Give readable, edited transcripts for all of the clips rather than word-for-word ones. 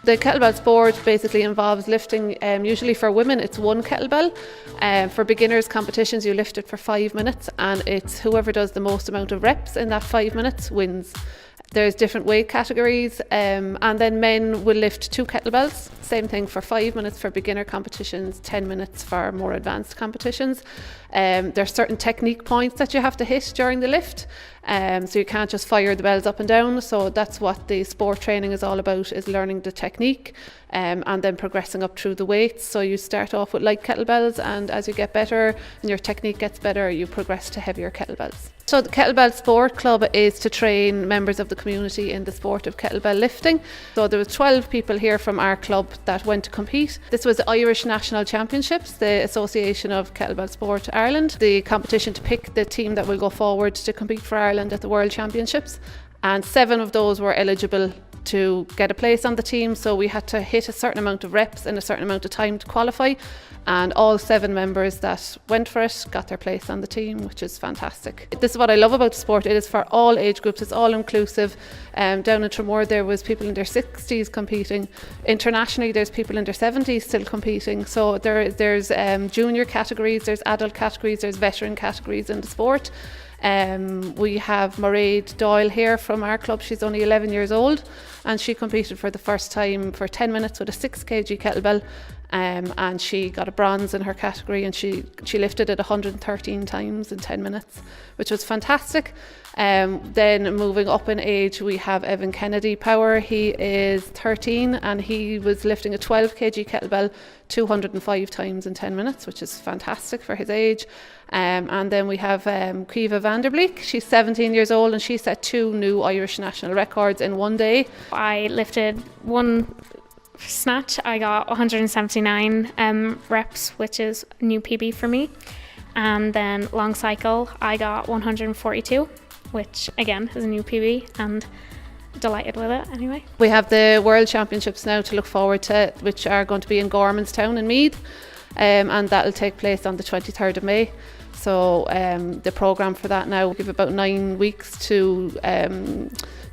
The kettlebell sport basically involves lifting, usually for women it's one kettlebell. For beginners competitions you lift it for 5 minutes, and it's whoever does the most amount of reps in that 5 minutes wins. There's different weight categories, and then men will lift 2 kettlebells. Same thing for 5 minutes for beginner competitions, 10 minutes for more advanced competitions. There's certain technique points that you have to hit during the lift, so you can't just fire the bells up and down. So that's what the sport training is all about, is learning the technique and then progressing up through the weights. So you start off with light kettlebells, and as you get better and your technique gets better, you progress to heavier kettlebells. So the Kettlebell Sport Club is to train members of the community in the sport of kettlebell lifting. So there was 12 people here from our club that went to compete. This was the Irish National Championships, the Association of Kettlebell Sport Ireland, the competition to pick the team that will go forward to compete for Ireland at the World Championships. And 7 of those were eligible to get a place on the team, so we had to hit a certain amount of reps in a certain amount of time to qualify, and all 7 members that went for it got their place on the team, which is fantastic. This is what I love about the sport. It is for all age groups, it's all inclusive. Down in Tramore there was people in their 60s competing. Internationally there's people in their 70s still competing. So there's junior categories, there's adult categories, there's veteran categories in the sport. We have Mairead Doyle here from our club. She's only 11 years old, and she competed for the first time for 10 minutes with a 6 kg kettlebell, and she got a bronze in her category, and she lifted it 113 times in 10 minutes, which was fantastic. Then moving up in age, we have Evan Kennedy Power. He is 13 and he was lifting a 12 kg kettlebell 205 times in 10 minutes, which is fantastic for his age. And then we have Kiva Vanderbleek. She's 17 years old and she set 2 new Irish national records in one day. I lifted one snatch. I got 179 reps, which is a new PB for me. And then long cycle, I got 142, which again is a new PB, and delighted with it anyway. We have the World Championships now to look forward to, which are going to be in Gormanstown in Meath, and that'll take place on the 23rd of May. So the programme for that now, we have about 9 weeks to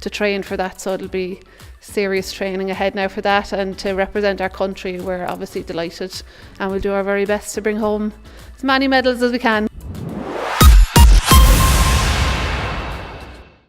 train for that, so it'll be serious training ahead now for that, and to represent our country we're obviously delighted, and we'll do our very best to bring home as many medals as we can.